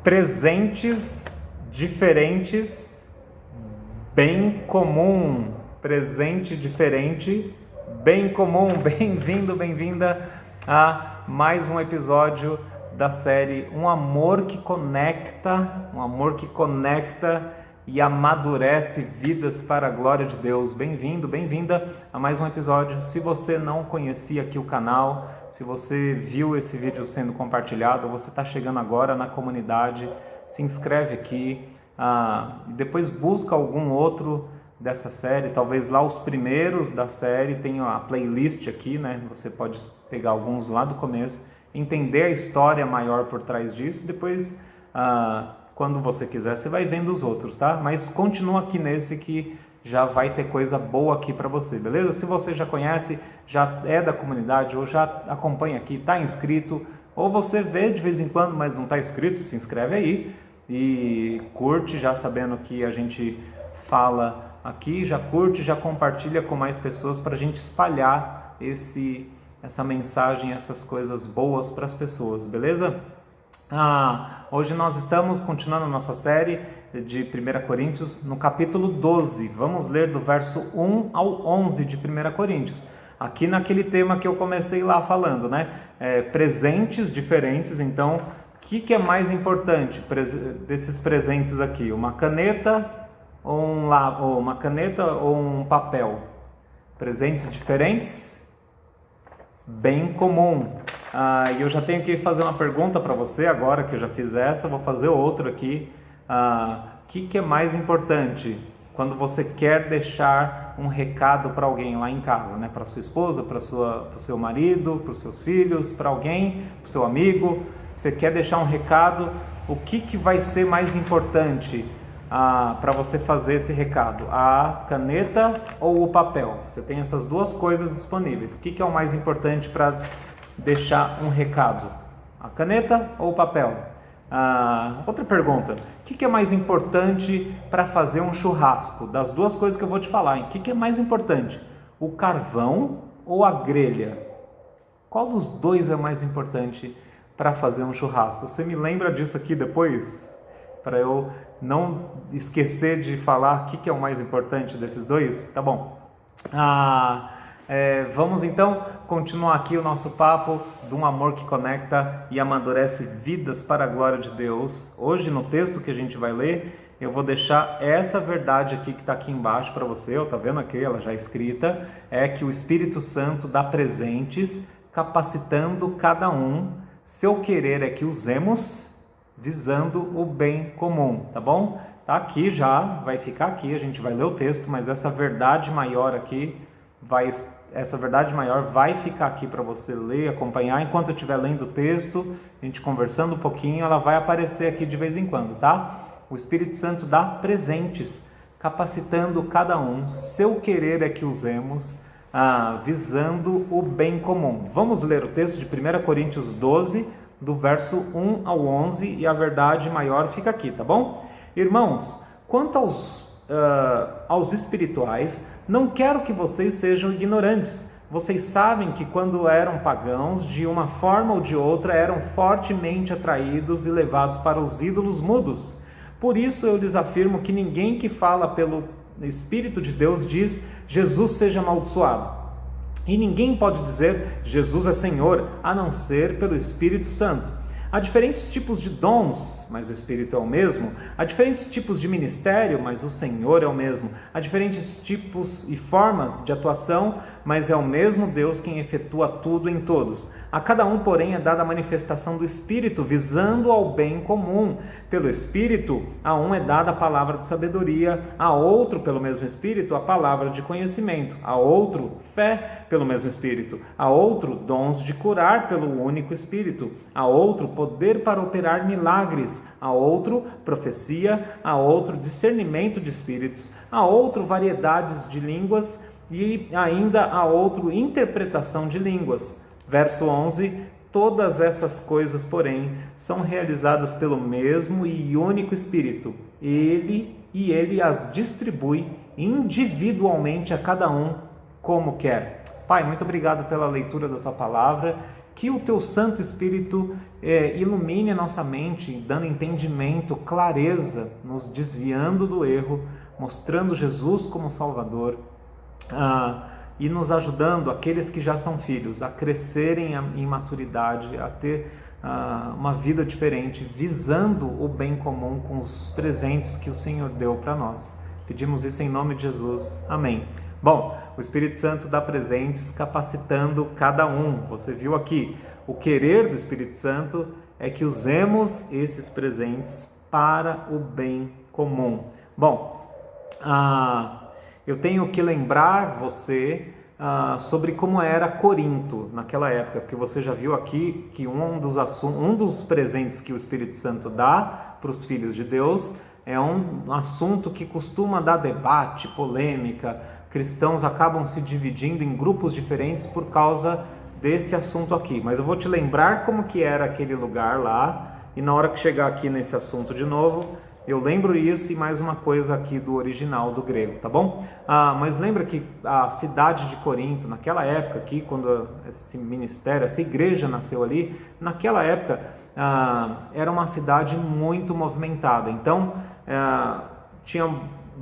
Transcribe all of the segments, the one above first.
Presentes diferentes, bem comum. Presente diferente, bem comum. Bem-vindo, bem-vinda a mais um episódio da série Um Amor que Conecta, e amadurece vidas para a glória de Deus. Bem-vindo, bem-vinda a mais um episódio. Se você não conhecia aqui o canal, se você viu esse vídeo sendo compartilhado, você está chegando agora na comunidade, se inscreve aqui, e depois busca algum outro dessa série, talvez lá os primeiros da série, tem a playlist aqui, né? Você pode pegar alguns lá do começo, entender a história maior por trás disso, depois quando você quiser, você vai vendo os outros, tá? Mas continua aqui nesse que já vai ter coisa boa aqui para você, beleza? Se você já conhece, já é da comunidade ou já acompanha aqui, está inscrito, ou você vê de vez em quando, mas não está inscrito, se inscreve aí e curte, já sabendo que a gente fala aqui, já curte, já compartilha com mais pessoas para a gente espalhar essa mensagem, essas coisas boas para as pessoas, beleza? Hoje nós estamos continuando a nossa série de 1 Coríntios no capítulo 12. Vamos ler do verso 1 ao 11 de 1 Coríntios. Aqui naquele tema que eu comecei lá falando, né? Presentes diferentes. Então, o que é mais importante desses presentes aqui? Uma caneta ou um papel? Presentes diferentes? Bem comum. E eu já tenho que fazer uma pergunta para você agora que eu já fiz essa, vou fazer outra aqui. O que é mais importante quando você quer deixar um recado para alguém lá em casa, né? Para sua esposa, para o seu marido, para os seus filhos, para alguém, para o seu amigo. Você quer deixar um recado, o que vai ser mais importante para você fazer esse recado? A caneta ou o papel? Você tem essas duas coisas disponíveis. O que é o mais importante para deixar um recado? A caneta ou o papel? Outra pergunta. O que é mais importante para fazer um churrasco? Das duas coisas que eu vou te falar, o que é mais importante? O carvão ou a grelha? Qual dos dois é mais importante para fazer um churrasco? Você me lembra disso aqui depois? Para eu não esquecer de falar o que é o mais importante desses dois? Tá bom. Vamos então continuar aqui o nosso papo de um amor que conecta e amadurece vidas para a glória de Deus. Hoje no texto que a gente vai ler, eu vou deixar essa verdade aqui que está aqui embaixo para você, tá vendo aqui, ela já escrita, é que o Espírito Santo dá presentes, capacitando cada um. Seu querer é que usemos visando o bem comum, tá bom? Tá aqui já, vai ficar aqui, a gente vai ler o texto, mas essa verdade maior aqui vai ficar aqui para você ler, acompanhar. Enquanto eu estiver lendo o texto, a gente conversando um pouquinho, ela vai aparecer aqui de vez em quando, tá? O Espírito Santo dá presentes, capacitando cada um. Seu querer é que usemos, visando o bem comum. Vamos ler o texto de 1 Coríntios 12, do verso 1 ao 11, e a verdade maior fica aqui, tá bom? Irmãos, quanto aos espirituais, não quero que vocês sejam ignorantes. Vocês sabem que quando eram pagãos, de uma forma ou de outra, eram fortemente atraídos e levados para os ídolos mudos. Por isso eu lhes afirmo que ninguém que fala pelo Espírito de Deus diz: Jesus seja amaldiçoado. E ninguém pode dizer Jesus é Senhor, a não ser pelo Espírito Santo. Há diferentes tipos de dons, mas o Espírito é o mesmo. Há diferentes tipos de ministério, mas o Senhor é o mesmo. Há diferentes tipos e formas de atuação, mas é o mesmo Deus quem efetua tudo em todos. A cada um, porém, é dada a manifestação do Espírito, visando ao bem comum. Pelo Espírito, a um é dada a palavra de sabedoria, a outro, pelo mesmo Espírito, a palavra de conhecimento, a outro, fé pelo mesmo Espírito, a outro, dons de curar pelo único Espírito, a outro, poder para operar milagres, a outro, profecia, a outro, discernimento de espíritos, a outro, variedades de línguas e ainda a outro, interpretação de línguas. Verso 11, todas essas coisas, porém, são realizadas pelo mesmo e único Espírito. Ele as distribui individualmente a cada um como quer. Pai, muito obrigado pela leitura da Tua Palavra. que o teu Santo Espírito ilumine a nossa mente, dando entendimento, clareza, nos desviando do erro, mostrando Jesus como Salvador, e nos ajudando, aqueles que já são filhos, a crescerem em maturidade, a ter uma vida diferente, visando o bem comum com os presentes que o Senhor deu para nós. Pedimos isso em nome de Jesus. Amém. Bom, o Espírito Santo dá presentes capacitando cada um. Você viu aqui, o querer do Espírito Santo é que usemos esses presentes para o bem comum. Bom, eu tenho que lembrar você sobre como era Corinto naquela época, porque você já viu aqui que um dos presentes que o Espírito Santo dá para os filhos de Deus é um assunto que costuma dar debate, polêmica. Cristãos acabam se dividindo em grupos diferentes por causa desse assunto aqui. Mas eu vou te lembrar como que era aquele lugar lá, e na hora que chegar aqui nesse assunto de novo, eu lembro isso e mais uma coisa aqui do original, do grego, tá bom? Mas lembra que a cidade de Corinto, naquela época aqui, quando esse ministério, essa igreja nasceu ali, naquela época era uma cidade muito movimentada. Então, tinha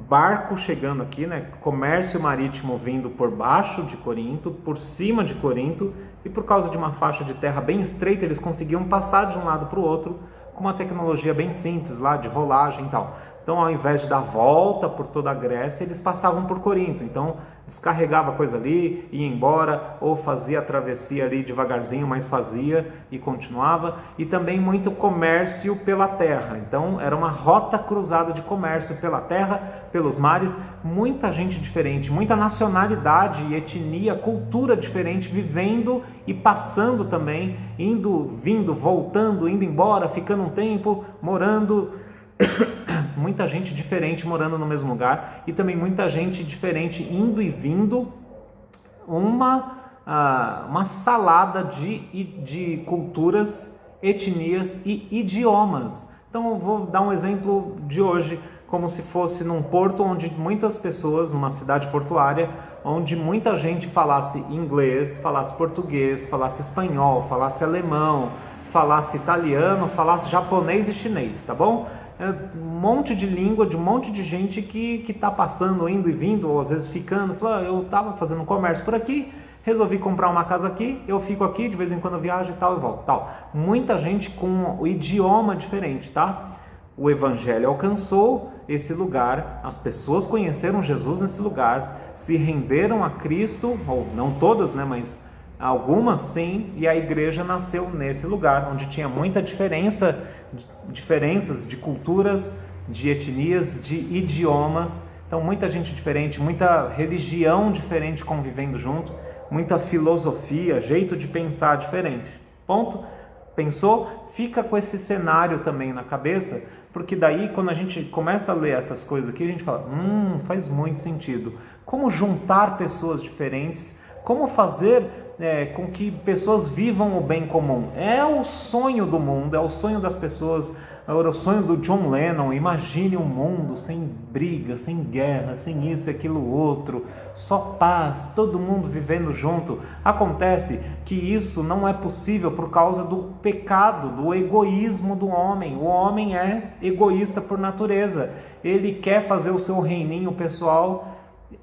barco chegando aqui, né? Comércio marítimo vindo por baixo de Corinto, por cima de Corinto, e por causa de uma faixa de terra bem estreita, eles conseguiam passar de um lado para o outro, com uma tecnologia bem simples lá, de rolagem e tal. Então, ao invés de dar volta por toda a Grécia, eles passavam por Corinto. Então, descarregava coisa ali, ia embora, ou fazia a travessia ali devagarzinho, mas fazia e continuava. E também muito comércio pela terra. Então, era uma rota cruzada de comércio pela terra, pelos mares. Muita gente diferente, muita nacionalidade e etnia, cultura diferente, vivendo e passando também, indo, vindo, voltando, indo embora, ficando um tempo, morando. Muita gente diferente morando no mesmo lugar, e também muita gente diferente indo e vindo, uma salada de culturas, etnias e idiomas. Então eu vou dar um exemplo de hoje, como se fosse num porto onde muitas pessoas, uma cidade portuária, onde muita gente falasse inglês, falasse português, falasse espanhol, falasse alemão, falasse italiano, falasse japonês e chinês, tá bom? Um monte de língua, de um monte de gente que está passando, indo e vindo, ou às vezes ficando. Fala, eu estava fazendo comércio por aqui, resolvi comprar uma casa aqui, eu fico aqui, de vez em quando eu viajo e tal, e volto, tal. Muita gente com o idioma diferente, tá? O Evangelho alcançou esse lugar, as pessoas conheceram Jesus nesse lugar, se renderam a Cristo, ou não todas, né, mas algumas sim, e a igreja nasceu nesse lugar, onde tinha muita diferenças de culturas, de etnias, de idiomas. Então muita gente diferente, muita religião diferente convivendo junto, muita filosofia, jeito de pensar diferente. Ponto? Pensou? Fica com esse cenário também na cabeça, porque daí quando a gente começa a ler essas coisas aqui, a gente fala, faz muito sentido. Como juntar pessoas diferentes, como fazer com que pessoas vivam o bem comum. É o sonho do mundo, é o sonho das pessoas, é o sonho do John Lennon. Imagine um mundo sem briga, sem guerra, sem isso e aquilo outro, só paz, todo mundo vivendo junto. Acontece que isso não é possível por causa do pecado, do egoísmo do homem. O homem é egoísta por natureza, ele quer fazer o seu reininho pessoal,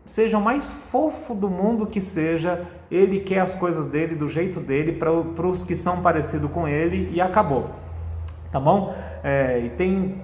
seja o mais fofo do mundo que seja, ele quer as coisas dele, do jeito dele, para os que são parecidos com ele, e acabou, tá bom? E tem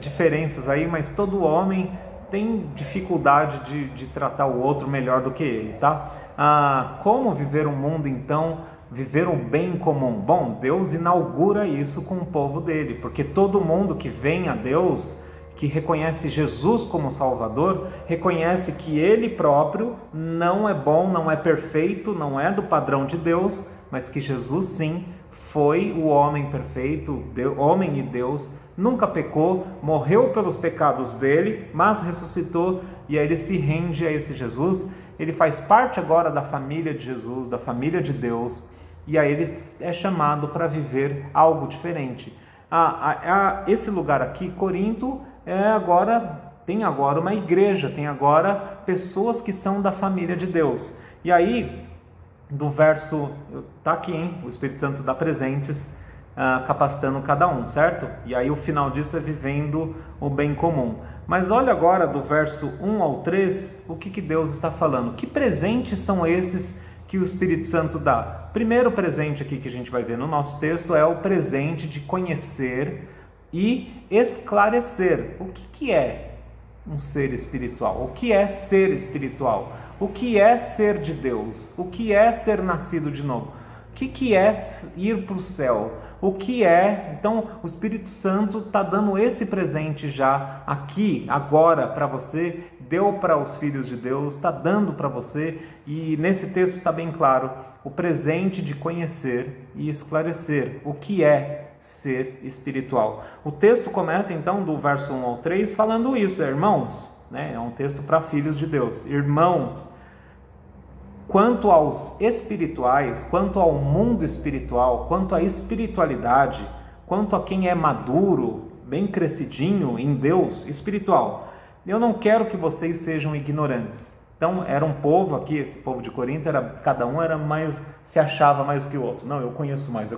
diferenças aí, mas todo homem tem dificuldade de tratar o outro melhor do que ele, tá? Como viver um mundo, então, viver o bem comum? Bom, Deus inaugura isso com o povo dele, porque todo mundo que vem a Deus, que reconhece Jesus como Salvador, reconhece que Ele próprio não é bom, não é perfeito, não é do padrão de Deus, mas que Jesus sim foi o homem perfeito, homem e Deus, nunca pecou, morreu pelos pecados dele, mas ressuscitou, e aí ele se rende a esse Jesus. Ele faz parte agora da família de Jesus, da família de Deus, e aí ele é chamado para viver algo diferente. Esse lugar aqui, Corinto, tem agora uma igreja, tem agora pessoas que são da família de Deus. E aí, do verso, tá aqui, hein? O Espírito Santo dá presentes, capacitando cada um, certo? E aí o final disso é vivendo o bem comum. Mas olha agora do verso 1 ao 3, o que Deus está falando. Que presentes são esses que o Espírito Santo dá? Primeiro presente aqui que a gente vai ver no nosso texto é o presente de conhecer e esclarecer. O que é um ser espiritual? O que é ser espiritual? O que é ser de Deus? O que é ser nascido de novo? O que é ir para o céu? O que é? Então, o Espírito Santo está dando esse presente já aqui, agora, para você, deu para os filhos de Deus, está dando para você, e nesse texto está bem claro, o presente de conhecer e esclarecer o que é ser espiritual. O texto começa então do verso 1 ao 3 falando isso, irmãos, né? É um texto para filhos de Deus, irmãos, quanto aos espirituais, quanto ao mundo espiritual, quanto à espiritualidade, quanto a quem é maduro, bem crescidinho em Deus espiritual, eu não quero que vocês sejam ignorantes. Então era um povo aqui, esse povo de Corinto, cada um era mais, se achava mais que o outro. Não, eu conheço mais,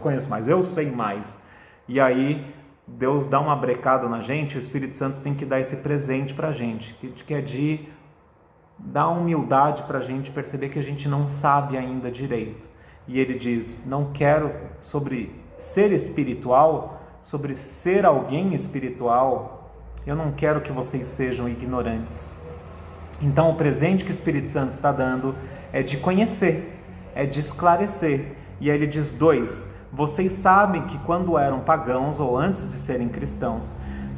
eu sei mais. E aí Deus dá uma brecada na gente, o Espírito Santo tem que dar esse presente para a gente, que é de dar humildade para a gente perceber que a gente não sabe ainda direito. E ele diz, não quero sobre ser espiritual, sobre ser alguém espiritual, eu não quero que vocês sejam ignorantes. Então o presente que o Espírito Santo está dando é de conhecer, é de esclarecer. E aí ele diz 2, vocês sabem que quando eram pagãos ou antes de serem cristãos,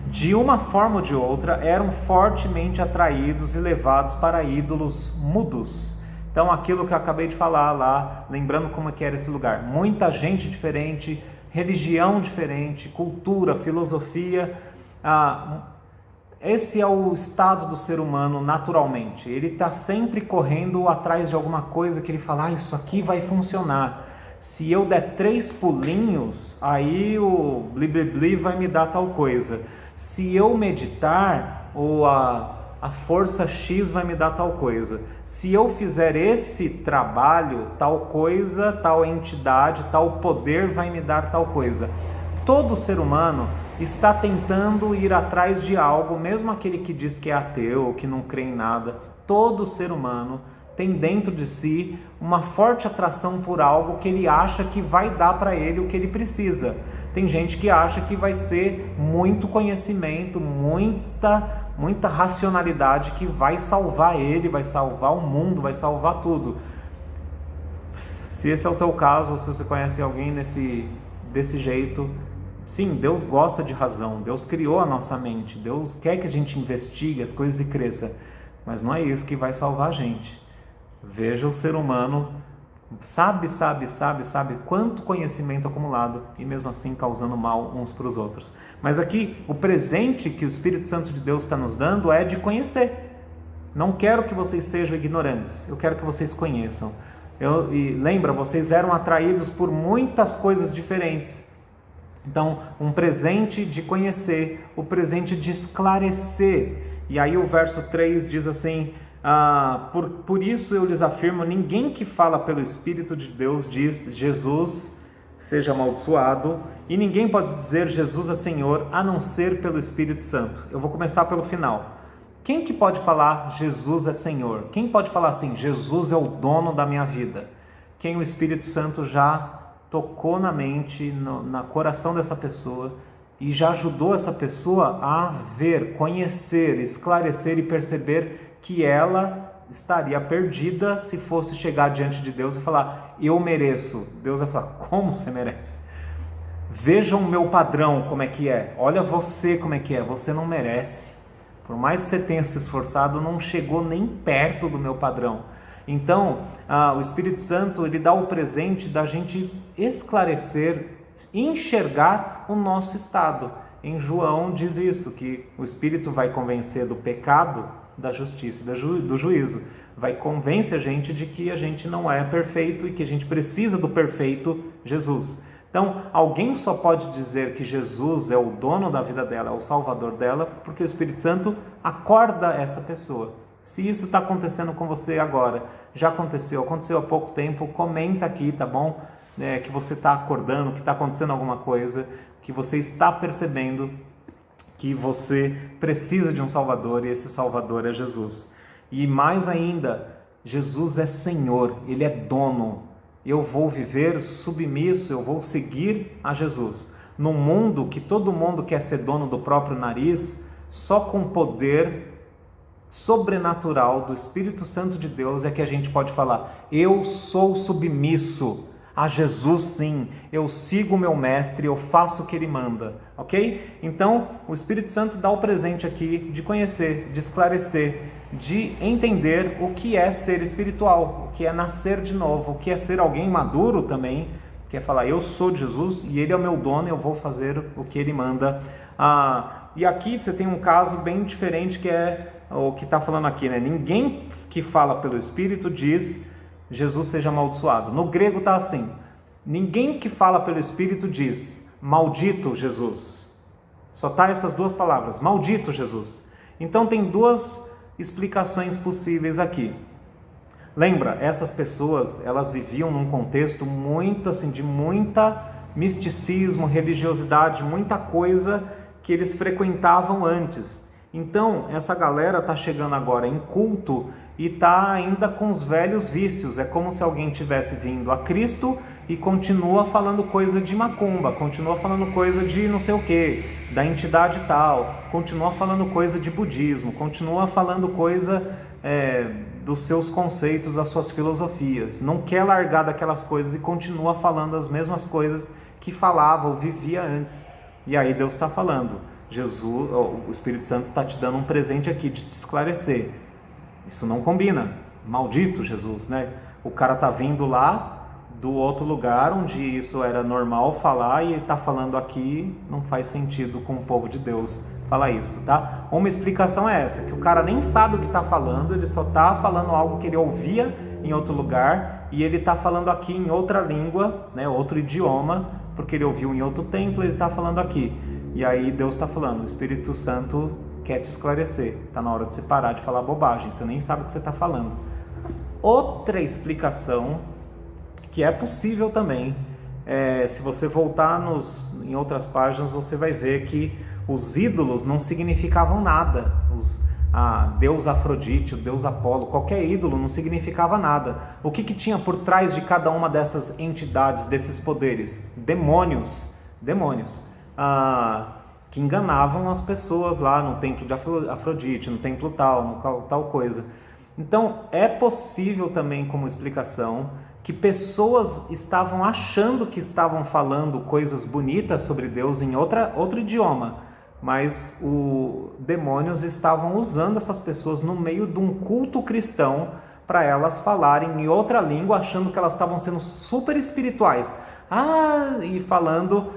de uma forma ou de outra, eram fortemente atraídos e levados para ídolos mudos. Então, aquilo que eu acabei de falar lá, lembrando como é que era esse lugar. Muita gente diferente, religião diferente, cultura, filosofia. Esse é o estado do ser humano naturalmente. Ele está sempre correndo atrás de alguma coisa que ele fala, isso aqui vai funcionar. Se eu der 3 pulinhos, aí o blibli vai me dar tal coisa. Se eu meditar, ou a força X vai me dar tal coisa. Se eu fizer esse trabalho, tal coisa, tal entidade, tal poder vai me dar tal coisa. Todo ser humano está tentando ir atrás de algo, mesmo aquele que diz que é ateu, ou que não crê em nada. Todo ser humano tem dentro de si uma forte atração por algo que ele acha que vai dar para ele o que ele precisa. Tem gente que acha que vai ser muito conhecimento, muita racionalidade que vai salvar ele, vai salvar o mundo, vai salvar tudo. Se esse é o teu caso, ou se você conhece alguém desse jeito, sim, Deus gosta de razão, Deus criou a nossa mente, Deus quer que a gente investigue as coisas e cresça, mas não é isso que vai salvar a gente. Veja o ser humano, sabe quanto conhecimento acumulado e mesmo assim causando mal uns para os outros. Mas aqui o presente que o Espírito Santo de Deus está nos dando é de conhecer. Não quero que vocês sejam ignorantes, eu quero que vocês conheçam. E lembra, vocês eram atraídos por muitas coisas diferentes. Então, um presente de conhecer, o presente de esclarecer. E aí o verso 3 diz assim, por isso eu lhes afirmo, ninguém que fala pelo Espírito de Deus diz Jesus seja amaldiçoado, e ninguém pode dizer Jesus é Senhor, a não ser pelo Espírito Santo. Eu vou começar pelo final. Quem que pode falar Jesus é Senhor? Quem pode falar assim, Jesus é o dono da minha vida? Quem o Espírito Santo já tocou na mente, no coração dessa pessoa, e já ajudou essa pessoa a ver, conhecer, esclarecer e perceber que ela estaria perdida se fosse chegar diante de Deus e falar, eu mereço. Deus vai falar, como você merece? Vejam o meu padrão como é que é, olha você como é que é, você não merece. Por mais que você tenha se esforçado, não chegou nem perto do meu padrão. Então, o Espírito Santo, ele dá o presente da gente esclarecer, enxergar o nosso estado. Em João diz isso, que o Espírito vai convencer do pecado, da justiça e do juízo. Vai convencer a gente de que a gente não é perfeito e que a gente precisa do perfeito Jesus. Então, alguém só pode dizer que Jesus é o dono da vida dela, é o salvador dela, porque o Espírito Santo acorda essa pessoa. Se isso está acontecendo com você agora, já aconteceu há pouco tempo, comenta aqui, tá bom? Que você está acordando, que está acontecendo alguma coisa, que você está percebendo que você precisa de um Salvador e esse Salvador é Jesus. E mais ainda, Jesus é Senhor, Ele é dono. Eu vou viver submisso, eu vou seguir a Jesus. Num mundo que todo mundo quer ser dono do próprio nariz, só com poder sobrenatural do Espírito Santo de Deus é que a gente pode falar: eu sou submisso a Jesus, sim, eu sigo o meu mestre, eu faço o que ele manda, ok? Então, o Espírito Santo dá o presente aqui de conhecer, de esclarecer, de entender o que é ser espiritual, o que é nascer de novo, o que é ser alguém maduro também, que é falar: eu sou de Jesus e ele é o meu dono, eu vou fazer o que ele manda. E aqui você tem um caso bem diferente, que é o que está falando aqui, né? Ninguém que fala pelo Espírito diz: Jesus seja amaldiçoado. No grego está assim: ninguém que fala pelo Espírito diz: maldito Jesus. Só está essas duas palavras: maldito Jesus. Então tem duas explicações possíveis aqui. Lembra, essas pessoas, elas viviam num contexto muito assim, de muita misticismo, religiosidade, muita coisa que eles frequentavam antes. Então, essa galera está chegando agora em culto e está ainda com os velhos vícios. É como se alguém tivesse vindo a Cristo e continua falando coisa de macumba, continua falando coisa de não sei o que, da entidade tal, continua falando coisa de budismo, continua falando coisa dos seus conceitos, das suas filosofias. Não quer largar daquelas coisas e continua falando as mesmas coisas que falava ou vivia antes. E aí Deus está falando: Jesus, o Espírito Santo está te dando um presente aqui de te esclarecer. Isso não combina. Maldito Jesus, né? O cara tá vindo lá do outro lugar onde isso era normal falar e ele tá falando aqui, não faz sentido com o povo de Deus falar isso, tá? Uma explicação é essa, que o cara nem sabe o que tá falando, ele só tá falando algo que ele ouvia em outro lugar e ele tá falando aqui em outra língua, né? Outro idioma, porque ele ouviu em outro templo, ele tá falando aqui. E aí Deus está falando: o Espírito Santo quer te esclarecer, está na hora de você parar de falar bobagem, você nem sabe o que você está falando. Outra explicação, que é possível também, se você voltar em outras páginas, você vai ver que os ídolos não significavam nada. Deus Afrodite, o Deus Apolo, qualquer ídolo não significava nada. O que tinha por trás de cada uma dessas entidades, desses poderes? Demônios. Que enganavam as pessoas lá no templo de Afrodite, no templo tal, no tal coisa. Então, é possível também, como explicação, que pessoas estavam achando que estavam falando coisas bonitas sobre Deus em outro idioma, mas demônios estavam usando essas pessoas no meio de um culto cristão para elas falarem em outra língua, achando que elas estavam sendo super espirituais. E falando: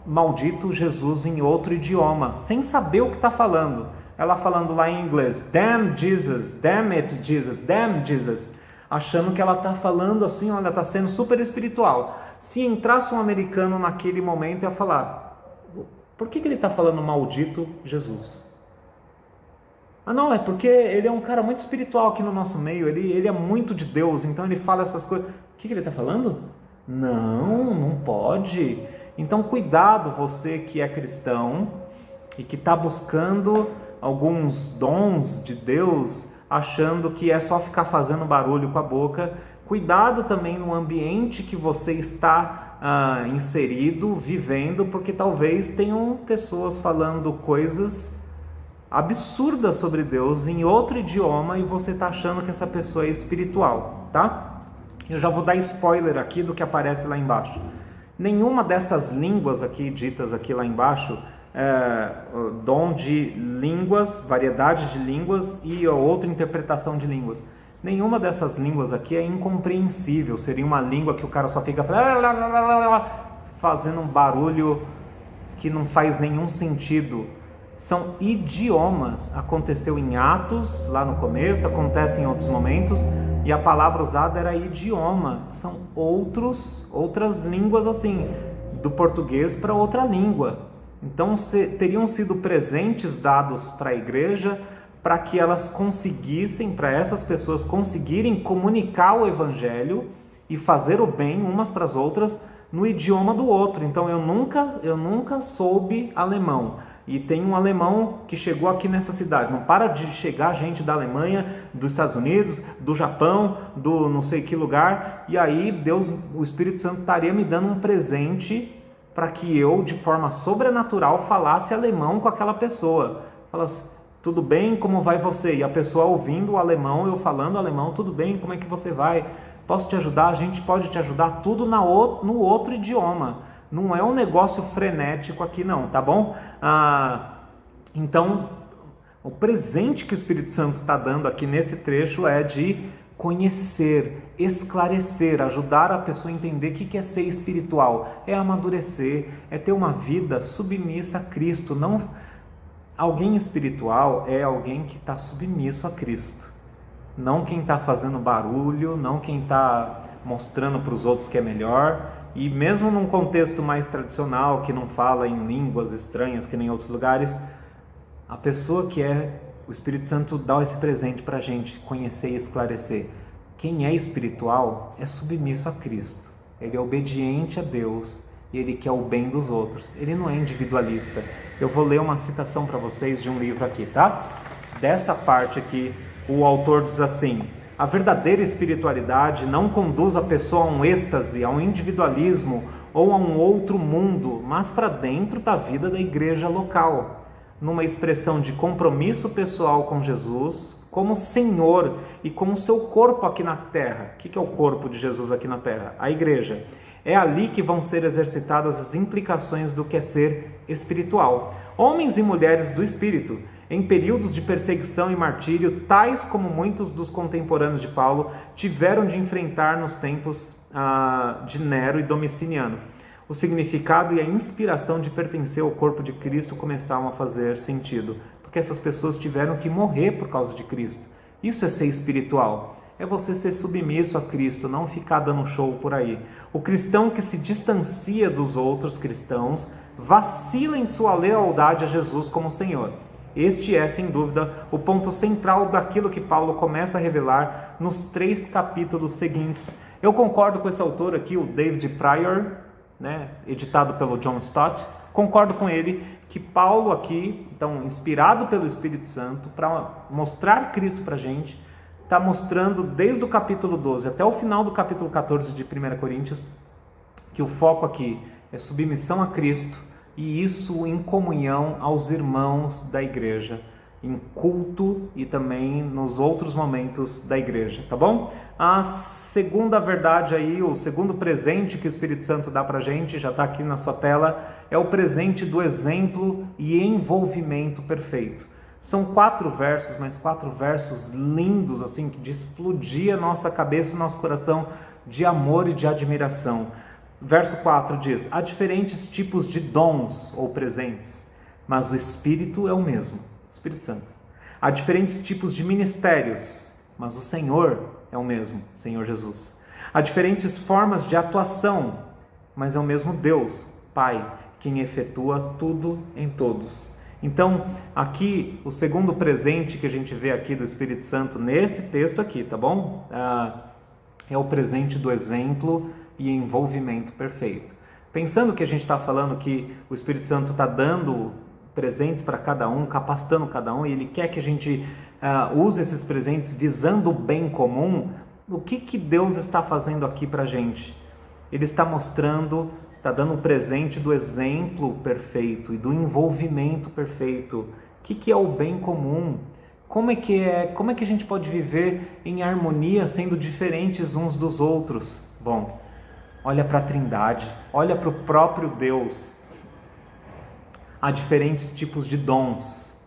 maldito Jesus em outro idioma, sem saber o que está falando. Ela falando lá em inglês: damn Jesus, damn it Jesus, damn Jesus, achando que ela está falando assim, olha, está sendo super espiritual. Se entrasse um americano naquele momento, ia falar: por que ele está falando maldito Jesus? Não, é porque ele é um cara muito espiritual aqui no nosso meio, ele é muito de Deus, então ele fala essas coisas. O que ele está falando? Não pode. Então, cuidado, você que é cristão e que está buscando alguns dons de Deus, achando que é só ficar fazendo barulho com a boca. Cuidado também no ambiente que você está inserido, vivendo, porque talvez tenham pessoas falando coisas absurdas sobre Deus em outro idioma e você está achando que essa pessoa é espiritual, tá? Eu já vou dar spoiler aqui do que aparece lá embaixo. Nenhuma dessas línguas aqui, ditas aqui lá embaixo, dom de línguas, variedade de línguas e outra interpretação de línguas. Nenhuma dessas línguas aqui é incompreensível. Seria uma língua que o cara só fica fazendo um barulho que não faz nenhum sentido. São idiomas. Aconteceu em Atos, lá no começo, acontece em outros momentos, e a palavra usada era idioma. São outras línguas assim, do português para outra língua. Então teriam sido presentes dados para a igreja para que elas conseguissem, para essas pessoas conseguirem comunicar o evangelho e fazer o bem umas para as outras no idioma do outro. Então eu nunca soube alemão. E tem um alemão que chegou aqui nessa cidade. Não para de chegar gente da Alemanha, dos Estados Unidos, do Japão, do não sei que lugar. E aí Deus, o Espírito Santo estaria me dando um presente para que eu, de forma sobrenatural, falasse alemão com aquela pessoa. Falasse, tudo bem, como vai você? E a pessoa ouvindo o alemão, eu falando alemão, tudo bem, como é que você vai? Posso te ajudar? A gente pode te ajudar, tudo no outro idioma. Não é um negócio frenético aqui não, tá bom? Então, o presente que o Espírito Santo está dando aqui nesse trecho é de conhecer, esclarecer, ajudar a pessoa a entender o que é ser espiritual. É amadurecer, é ter uma vida submissa a Cristo. Não, alguém espiritual é alguém que está submisso a Cristo. Não quem está fazendo barulho, não quem está mostrando para os outros que é melhor. E mesmo num contexto mais tradicional, que não fala em línguas estranhas que nem em outros lugares, a pessoa que é, o Espírito Santo dá esse presente para a gente conhecer e esclarecer. Quem é espiritual é submisso a Cristo. Ele é obediente a Deus e ele quer o bem dos outros. Ele não é individualista. Eu vou ler uma citação para vocês de um livro aqui, tá? Dessa parte aqui, o autor diz assim: a verdadeira espiritualidade não conduz a pessoa a um êxtase, a um individualismo ou a um outro mundo, mas para dentro da vida da igreja local, numa expressão de compromisso pessoal com Jesus, como Senhor e como seu corpo aqui na terra. O que é o corpo de Jesus aqui na terra? A igreja. É ali que vão ser exercitadas as implicações do que é ser espiritual. Homens e mulheres do Espírito, em períodos de perseguição e martírio, tais como muitos dos contemporâneos de Paulo tiveram de enfrentar nos tempos de Nero e Domiciano. O significado e a inspiração de pertencer ao corpo de Cristo começaram a fazer sentido, porque essas pessoas tiveram que morrer por causa de Cristo. Isso é ser espiritual. É você ser submisso a Cristo, não ficar dando show por aí. O cristão que se distancia dos outros cristãos vacila em sua lealdade a Jesus como Senhor. Este é, sem dúvida, o ponto central daquilo que Paulo começa a revelar nos 3 capítulos seguintes. Eu concordo com esse autor aqui, o David Pryor, né, editado pelo John Stott. Concordo com ele que Paulo aqui, então, inspirado pelo Espírito Santo, para mostrar Cristo para a gente, está mostrando desde o capítulo 12 até o final do capítulo 14 de 1 Coríntios, que o foco aqui é submissão a Cristo, e isso em comunhão aos irmãos da igreja, em culto e também nos outros momentos da igreja, tá bom? A segunda verdade aí, o segundo presente que o Espírito Santo dá pra gente, já está aqui na sua tela, é o presente do exemplo e envolvimento perfeito. São 4 versos, mas 4 versos lindos, assim, de explodir a nossa cabeça e o nosso coração de amor e de admiração. Verso 4 diz: há diferentes tipos de dons ou presentes, mas o Espírito é o mesmo, Espírito Santo. Há diferentes tipos de ministérios, mas o Senhor é o mesmo, Senhor Jesus. Há diferentes formas de atuação, mas é o mesmo Deus, Pai, quem efetua tudo em todos. Então, aqui, o segundo presente que a gente vê aqui do Espírito Santo nesse texto aqui, tá bom? É o presente do exemplo e envolvimento perfeito. Pensando que a gente está falando que o Espírito Santo está dando presentes para cada um, capacitando cada um, e Ele quer que a gente use esses presentes visando o bem comum, o que Deus está fazendo aqui para a gente? Ele está mostrando, está dando um presente do exemplo perfeito e do envolvimento perfeito. O que é o bem comum? Como é que a gente pode viver em harmonia sendo diferentes uns dos outros? Bom, olha para a Trindade, olha para o próprio Deus. Há diferentes tipos de dons,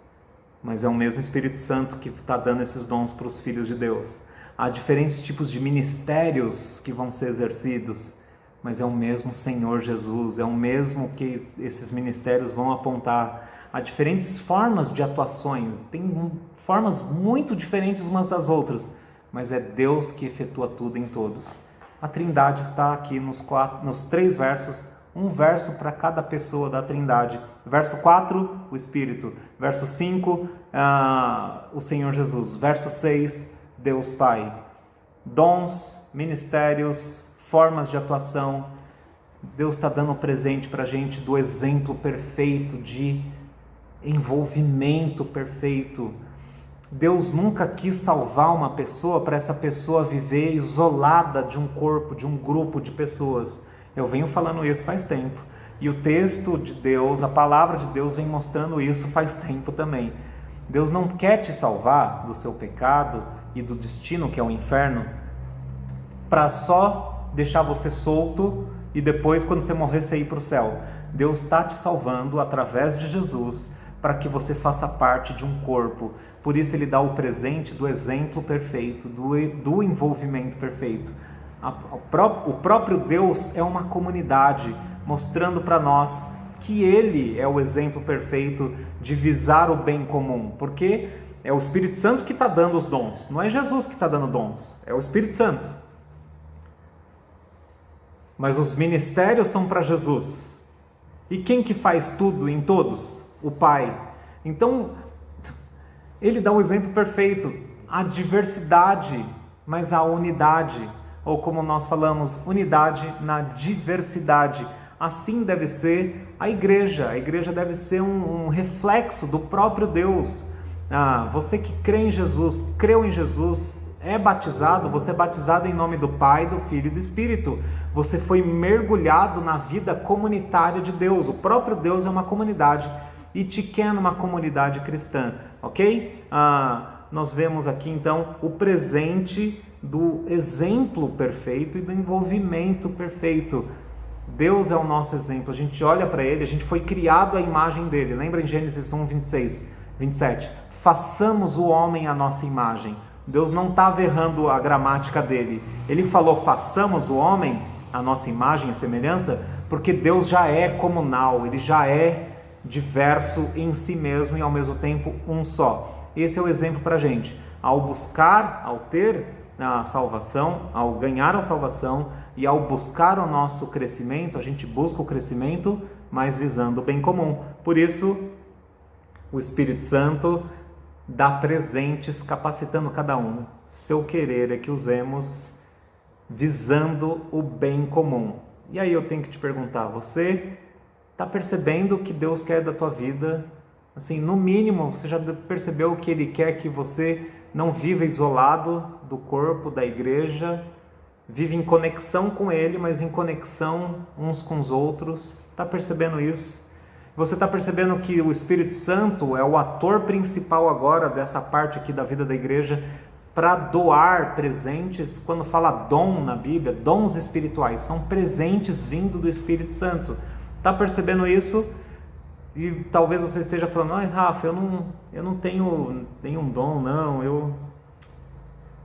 mas é o mesmo Espírito Santo que está dando esses dons para os filhos de Deus. Há diferentes tipos de ministérios que vão ser exercidos, mas é o mesmo Senhor Jesus, é o mesmo que esses ministérios vão apontar. Há diferentes formas de atuações, tem formas muito diferentes umas das outras, mas é Deus que efetua tudo em todos. A Trindade está aqui nos 3 versos um verso para cada pessoa da Trindade. Verso 4, o Espírito. Verso 5, o Senhor Jesus. Verso 6, Deus Pai. Dons, ministérios, formas de atuação. Deus está dando um presente para a gente do exemplo perfeito, de envolvimento perfeito. Deus nunca quis salvar uma pessoa para essa pessoa viver isolada de um corpo, de um grupo de pessoas. Eu venho falando isso faz tempo. E o texto de Deus, a palavra de Deus vem mostrando isso faz tempo também. Deus não quer te salvar do seu pecado e do destino que é o inferno para só deixar você solto e depois, quando você morrer, você ir para o céu. Deus está te salvando através de Jesus para que você faça parte de um corpo. Por isso Ele dá o presente do exemplo perfeito, do envolvimento perfeito. O próprio Deus é uma comunidade, mostrando para nós que Ele é o exemplo perfeito de visar o bem comum. Porque é o Espírito Santo que está dando os dons, não é Jesus que está dando dons, é o Espírito Santo. Mas os ministérios são para Jesus. E quem que faz tudo em todos? O Pai. Então, Ele dá o exemplo perfeito, a diversidade, mas a unidade, ou como nós falamos, unidade na diversidade. Assim deve ser a igreja deve ser um reflexo do próprio Deus. Você que crê em Jesus, creu em Jesus, é batizado, você é batizado em nome do Pai, do Filho e do Espírito. Você foi mergulhado na vida comunitária de Deus. O próprio Deus é uma comunidade e te quer numa comunidade cristã, ok? Nós vemos aqui então o presente do exemplo perfeito e do envolvimento perfeito. Deus é o nosso exemplo, a gente olha para Ele, a gente foi criado à imagem dEle. Lembra em Gênesis 1, 26, 27? Façamos o homem à nossa imagem. Deus não estava errando a gramática dele. Ele falou, façamos o homem à nossa imagem e semelhança, porque Deus já é comunal, Ele já é diverso em si mesmo e ao mesmo tempo um só. Esse é o exemplo para a gente. Ao buscar, ao ter a salvação, ao ganhar a salvação e ao buscar o nosso crescimento, a gente busca o crescimento, mas visando o bem comum. Por isso, o Espírito Santo dá presentes capacitando cada um. Seu querer é que usemos visando o bem comum. E aí eu tenho que te perguntar, você está percebendo o que Deus quer da tua vida? Assim, no mínimo, você já percebeu que Ele quer que você não viva isolado do corpo, da igreja, vive em conexão com Ele, mas em conexão uns com os outros? Está percebendo isso? Você está percebendo que o Espírito Santo é o ator principal agora dessa parte aqui da vida da igreja para doar presentes? Quando fala dom na Bíblia, dons espirituais, são presentes vindo do Espírito Santo. Está percebendo isso? E talvez você esteja falando, mas Rafa, eu não tenho nenhum dom, não,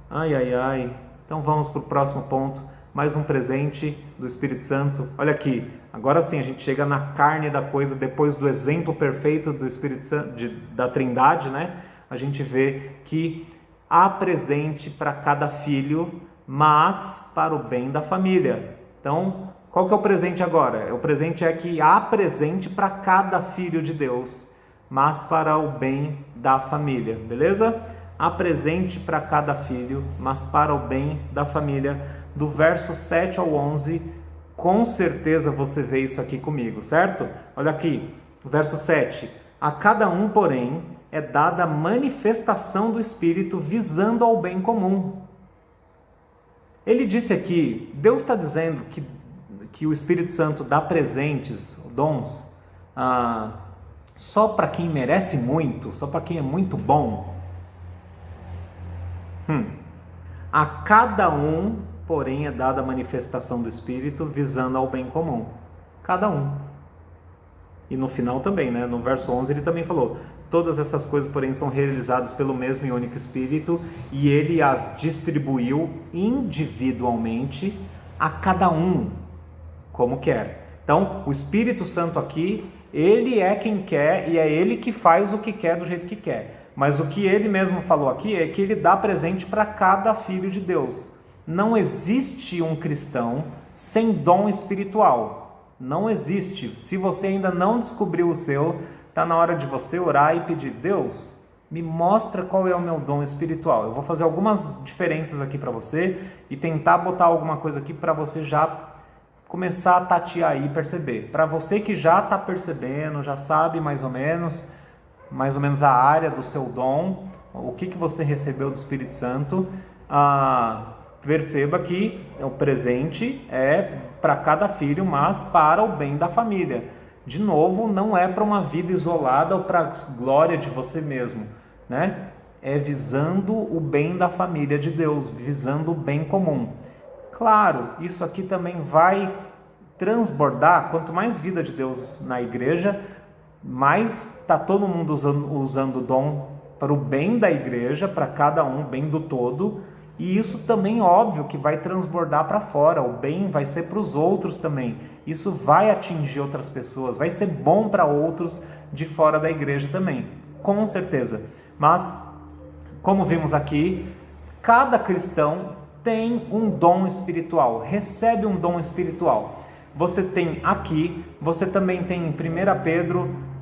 Ai. Então vamos para o próximo ponto, mais um presente do Espírito Santo. Olha aqui, agora sim a gente chega na carne da coisa, depois do exemplo perfeito do Espírito Santo, da Trindade, né? A gente vê que há presente para cada filho, mas para o bem da família. Então, qual que é o presente agora? O presente é que há presente para cada filho de Deus, mas para o bem da família, beleza? Há presente para cada filho, mas para o bem da família. Do verso 7 ao 11, com certeza você vê isso aqui comigo, certo? Olha aqui, verso 7. A cada um, porém, é dada a manifestação do Espírito visando ao bem comum. Ele disse aqui, Deus está dizendo que o Espírito Santo dá presentes, dons, só para quem merece muito, só para quem é muito bom. A cada um, porém, é dada a manifestação do Espírito visando ao bem comum. Cada um. E no final também, né? No verso 11 ele também falou, todas essas coisas, porém, são realizadas pelo mesmo e único Espírito, e Ele as distribuiu individualmente a cada um, como quer. Então, o Espírito Santo aqui, Ele é quem quer e é Ele que faz o que quer do jeito que quer. Mas o que Ele mesmo falou aqui é que Ele dá presente para cada filho de Deus. Não existe um cristão sem dom espiritual. Não existe. Se você ainda não descobriu o seu, está na hora de você orar e pedir: Deus, me mostra qual é o meu dom espiritual. Eu vou fazer algumas diferenças aqui para você e tentar botar alguma coisa aqui para você já começar a tatear e perceber. Para você que já está percebendo, já sabe mais ou menos a área do seu dom, o que você recebeu do Espírito Santo, perceba que o presente é para cada filho, mas para o bem da família. De novo, não é para uma vida isolada ou para a glória de você mesmo, né? É visando o bem da família de Deus, visando o bem comum. Claro, isso aqui também vai transbordar. Quanto mais vida de Deus na igreja, mais está todo mundo usando o dom para o bem da igreja, para cada um, bem do todo. E isso também, óbvio, que vai transbordar para fora. O bem vai ser para os outros também. Isso vai atingir outras pessoas, vai ser bom para outros de fora da igreja também, com certeza. Mas, como vimos aqui, cada cristão tem um dom espiritual, recebe um dom espiritual. Você tem aqui, você também tem em 1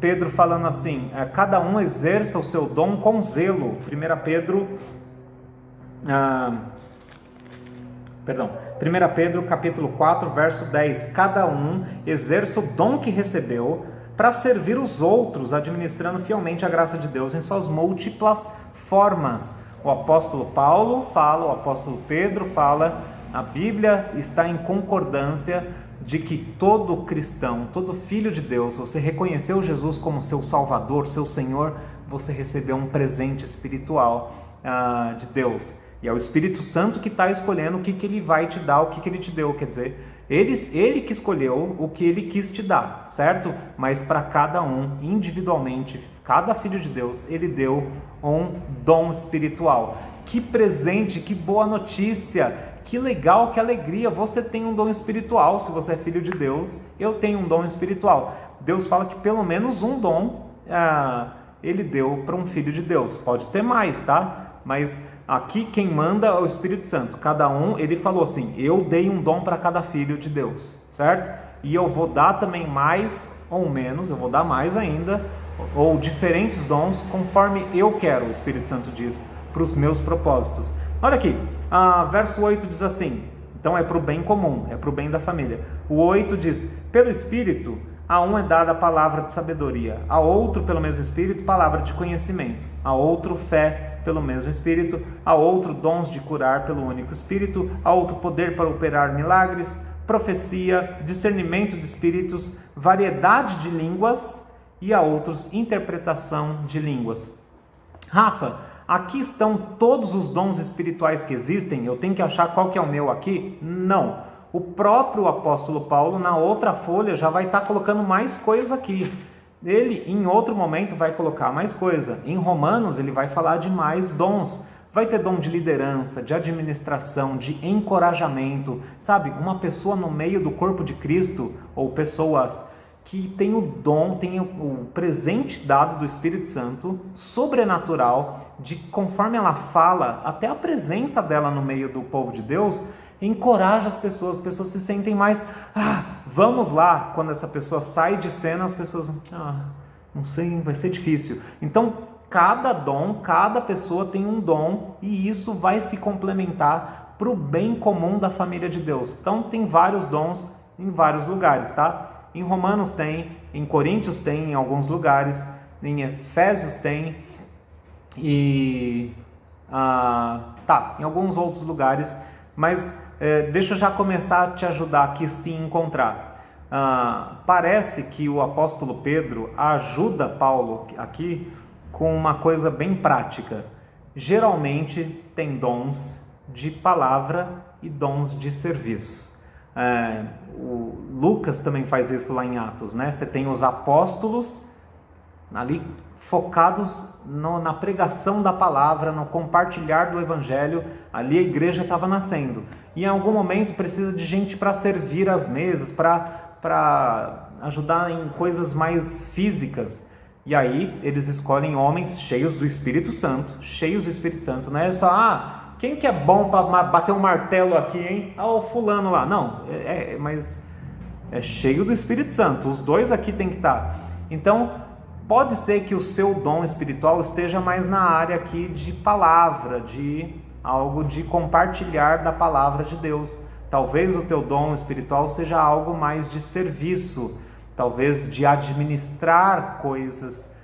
Pedro falando assim: cada um exerça o seu dom com zelo. 1 Pedro capítulo 4, verso 10. Cada um exerça o dom que recebeu para servir os outros, administrando fielmente a graça de Deus em suas múltiplas formas. O apóstolo Paulo fala, o apóstolo Pedro fala, a Bíblia está em concordância de que todo cristão, todo filho de Deus, você reconheceu Jesus como seu Salvador, seu Senhor, você recebeu um presente espiritual de Deus. E é o Espírito Santo que está escolhendo o que Ele vai te dar, o que Ele te deu. Quer dizer, Ele que escolheu o que Ele quis te dar, certo? Mas para cada um, individualmente, cada filho de Deus, Ele deu um dom espiritual. Que presente, que boa notícia, que legal, que alegria. Você tem um dom espiritual, se você é filho de Deus, eu tenho um dom espiritual. Deus fala que pelo menos um dom Ele deu para um filho de Deus. Pode ter mais, tá? Mas aqui quem manda é o Espírito Santo. Cada um, Ele falou assim: eu dei um dom para cada filho de Deus, certo? E eu vou dar também mais ou menos, eu vou dar mais ainda, ou diferentes dons, conforme eu quero, o Espírito Santo diz, para os meus propósitos. Olha aqui, verso 8 diz assim, então é para o bem comum, é para o bem da família. O 8 diz: pelo Espírito, a um é dada a palavra de sabedoria, a outro, pelo mesmo Espírito, palavra de conhecimento, a outro, fé pelo mesmo Espírito, a outro, dons de curar pelo único Espírito, a outro, poder para operar milagres, profecia, discernimento de espíritos, variedade de línguas, e a outros, interpretação de línguas. Rafa, aqui estão todos os dons espirituais que existem? Eu tenho que achar qual que é o meu aqui? Não. O próprio apóstolo Paulo, na outra folha, já vai estar colocando mais coisa aqui. Ele, em outro momento, vai colocar mais coisa. Em Romanos, ele vai falar de mais dons. Vai ter dom de liderança, de administração, de encorajamento. Sabe, uma pessoa no meio do corpo de Cristo, ou pessoas que tem o dom, tem o presente dado do Espírito Santo, sobrenatural, de conforme ela fala, até a presença dela no meio do povo de Deus, encoraja as pessoas se sentem mais, vamos lá. Quando essa pessoa sai de cena, as pessoas, não sei, vai ser difícil. Então, cada dom, cada pessoa tem um dom, e isso vai se complementar para o bem comum da família de Deus. Então, tem vários dons em vários lugares, tá? Em Romanos tem, em Coríntios tem, em alguns lugares, em Efésios tem, e em alguns outros lugares, mas deixa eu já começar a te ajudar aqui a se encontrar. Parece que o apóstolo Pedro ajuda Paulo aqui com uma coisa bem prática. Geralmente tem dons de palavra e dons de serviço. O Lucas também faz isso lá em Atos, né? Você tem os apóstolos ali focados na pregação da palavra, no compartilhar do evangelho. Ali a igreja estava nascendo, e em algum momento precisa de gente para servir as mesas, para ajudar em coisas mais físicas, e aí eles escolhem homens cheios do Espírito Santo, não é só, quem que é bom para bater um martelo aqui, hein? O fulano lá. Não, mas é cheio do Espírito Santo. Os dois aqui tem que estar. Então, pode ser que o seu dom espiritual esteja mais na área aqui de palavra, de algo de compartilhar da palavra de Deus. Talvez o teu dom espiritual seja algo mais de serviço, talvez de administrar coisas,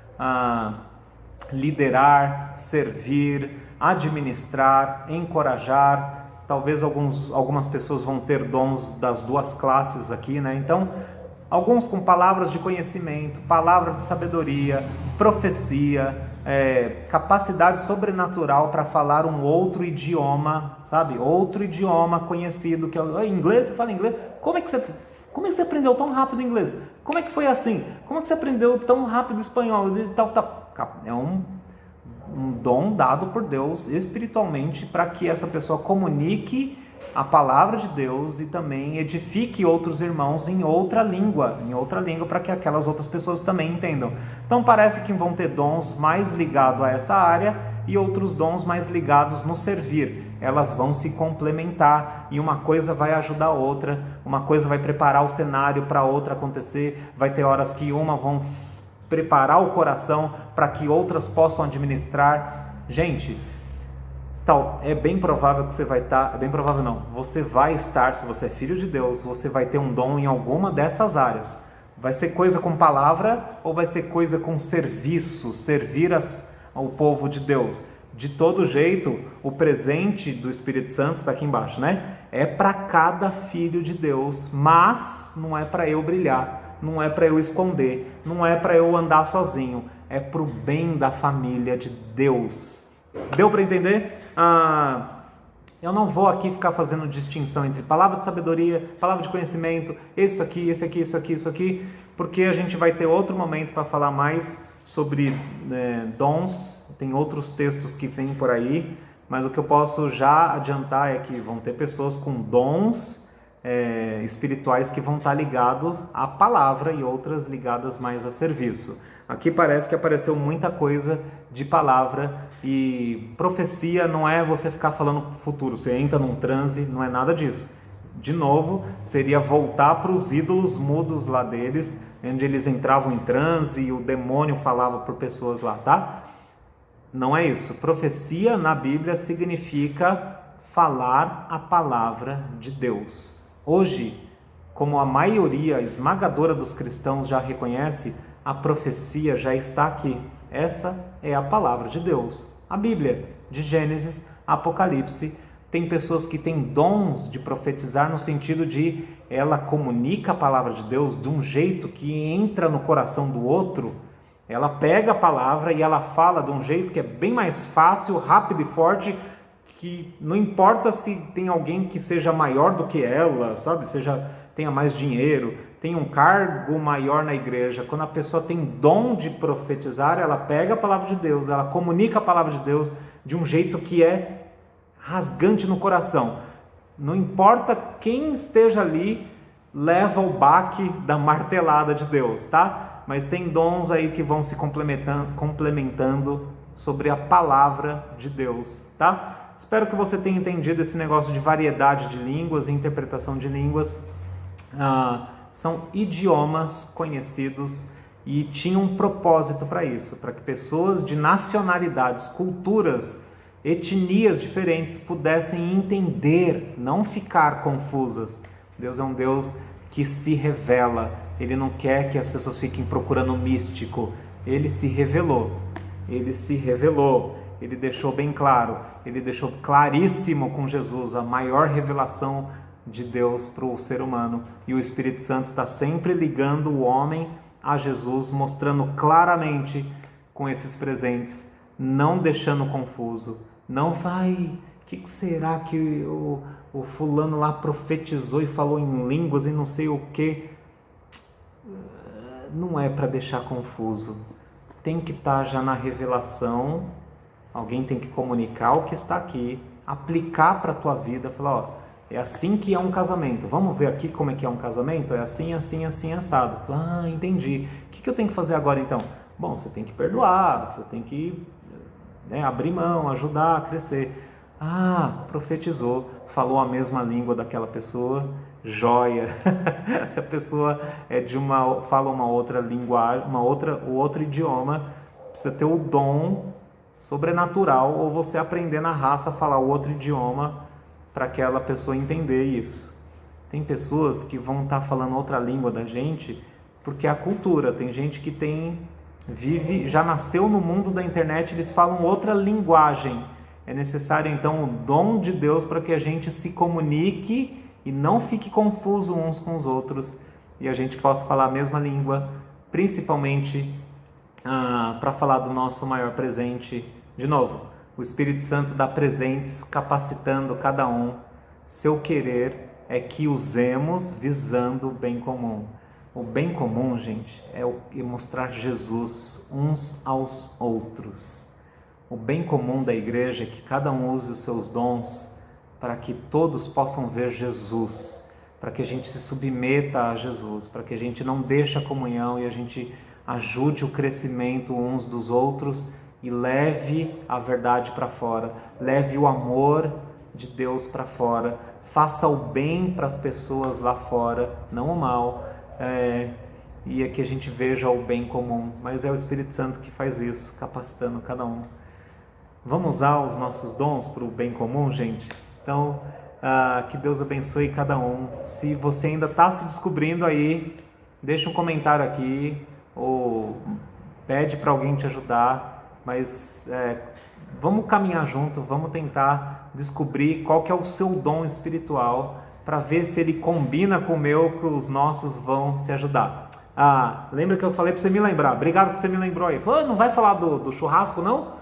liderar, servir, administrar, encorajar. Talvez algumas pessoas vão ter dons das duas classes aqui, né? Então, alguns com palavras de conhecimento, palavras de sabedoria, profecia, capacidade sobrenatural para falar um outro idioma, sabe? Outro idioma conhecido, que é inglês. Você fala inglês? Como é que você aprendeu tão rápido inglês? Como é que foi assim? Como é que você aprendeu tão rápido espanhol? É um dom dado por Deus espiritualmente para que essa pessoa comunique a palavra de Deus e também edifique outros irmãos em outra língua para que aquelas outras pessoas também entendam. Então parece que vão ter dons mais ligados a essa área e outros dons mais ligados no servir. Elas vão se complementar e uma coisa vai ajudar a outra, uma coisa vai preparar o cenário para a outra acontecer, vai ter horas que uma vão preparar o coração para que outras possam administrar. Gente, é bem provável que você vai estar, você vai estar, se você é filho de Deus, você vai ter um dom em alguma dessas áreas. Vai ser coisa com palavra ou vai ser coisa com serviço, servir ao povo de Deus. De todo jeito, o presente do Espírito Santo está aqui embaixo, né? É para cada filho de Deus, mas não é para eu brilhar, não é para eu esconder, não é para eu andar sozinho, é para o bem da família de Deus. Deu para entender? Eu não vou aqui ficar fazendo distinção entre palavra de sabedoria, palavra de conhecimento, isso aqui, esse aqui, isso aqui, porque a gente vai ter outro momento para falar mais sobre dons. Tem outros textos que vêm por aí, mas o que eu posso já adiantar é que vão ter pessoas com dons espirituais que vão estar ligados à palavra e outras ligadas mais a serviço. Aqui parece que apareceu muita coisa de palavra e profecia não é você ficar falando futuro, você entra num transe, não é nada disso. De novo, seria voltar para os ídolos mudos lá deles, onde eles entravam em transe e o demônio falava por pessoas lá, tá? Não é isso. Profecia na Bíblia significa falar a palavra de Deus. Hoje, como a maioria esmagadora dos cristãos já reconhece, a profecia já está aqui. Essa é a palavra de Deus. A Bíblia, de Gênesis a Apocalipse, tem pessoas que têm dons de profetizar no sentido de ela comunica a palavra de Deus de um jeito que entra no coração do outro. Ela pega a palavra e ela fala de um jeito que é bem mais fácil, rápido e forte, que não importa se tem alguém que seja maior do que ela, sabe? Tenha mais dinheiro, tenha um cargo maior na igreja. Quando a pessoa tem dom de profetizar, ela pega a palavra de Deus, ela comunica a palavra de Deus de um jeito que é rasgante no coração. Não importa quem esteja ali, leva o baque da martelada de Deus, tá? Mas tem dons aí que vão se complementando sobre a palavra de Deus, tá? Espero que você tenha entendido esse negócio de variedade de línguas e interpretação de línguas. São idiomas conhecidos e tinham um propósito para isso, para que pessoas de nacionalidades, culturas, etnias diferentes pudessem entender, não ficar confusas. Deus é um Deus que se revela. Ele não quer que as pessoas fiquem procurando místico. Ele se revelou. Ele deixou bem claro. Ele deixou claríssimo com Jesus a maior revelação de Deus para o ser humano. E o Espírito Santo está sempre ligando o homem a Jesus, mostrando claramente com esses presentes, não deixando confuso. Não vai, o que será que o fulano lá profetizou e falou em línguas e não sei o que? Não é para deixar confuso. Tem que estar já na revelação. Alguém tem que comunicar o que está aqui, aplicar para a tua vida, falar, ó, é assim que é um casamento. Vamos ver aqui como é que é um casamento? É assim, assim, assim, assado. Entendi. O que eu tenho que fazer agora então? Bom, você tem que perdoar, você tem que abrir mão, ajudar a crescer. Profetizou, falou a mesma língua daquela pessoa joia. Se a pessoa fala uma outra linguagem, o outro idioma, precisa ter o dom sobrenatural ou você aprender na raça a falar o outro idioma para aquela pessoa entender isso. Tem pessoas que vão estar falando outra língua da gente porque é a cultura. Tem gente que já nasceu no mundo da internet, eles falam outra linguagem. É necessário então o dom de Deus para que a gente se comunique e não fique confuso uns com os outros e a gente possa falar a mesma língua, principalmente para falar do nosso maior presente. De novo, o Espírito Santo dá presentes capacitando cada um. Seu querer é que usemos visando o bem comum. O bem comum, gente, é mostrar Jesus uns aos outros. O bem comum da igreja é que cada um use os seus dons para que todos possam ver Jesus, para que a gente se submeta a Jesus, para que a gente não deixe a comunhão e a gente ajude o crescimento uns dos outros e leve a verdade para fora, leve o amor de Deus para fora, faça o bem para as pessoas lá fora, não o mal, e é que a gente veja o bem comum, mas é o Espírito Santo que faz isso, capacitando cada um. Vamos usar os nossos dons para o bem comum, gente? Então, que Deus abençoe cada um. Se você ainda está se descobrindo aí, deixa um comentário aqui, ou pede para alguém te ajudar, mas vamos caminhar junto, vamos tentar descobrir qual que é o seu dom espiritual, para ver se ele combina com o meu, que os nossos vão se ajudar. Lembra que eu falei para você me lembrar? Obrigado que você me lembrou aí. Não vai falar do churrasco, não?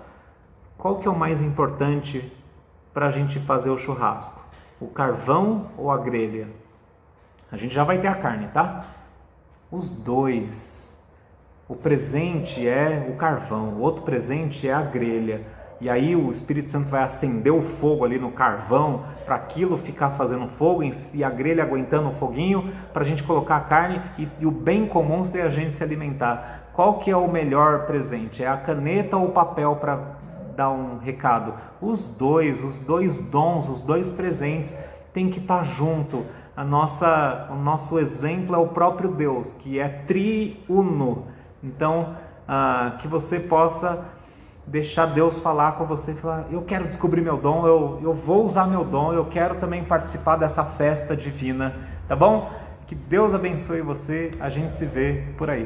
Qual que é o mais importante para a gente fazer o churrasco? O carvão ou a grelha? A gente já vai ter a carne, tá? Os dois. O presente é o carvão, o outro presente é a grelha. E aí o Espírito Santo vai acender o fogo ali no carvão, para aquilo ficar fazendo fogo, e a grelha aguentando o foguinho, para a gente colocar a carne e o bem comum ser a gente se alimentar. Qual que é o melhor presente? É a caneta ou o papel para dar um recado? Os dois dons, os dois presentes tem que estar junto. O nosso exemplo é o próprio Deus, que é triuno. Então, que você possa deixar Deus falar com você, falar, eu quero descobrir meu dom, eu vou usar meu dom, eu quero também participar dessa festa divina, tá bom? Que Deus abençoe você, a gente se vê por aí.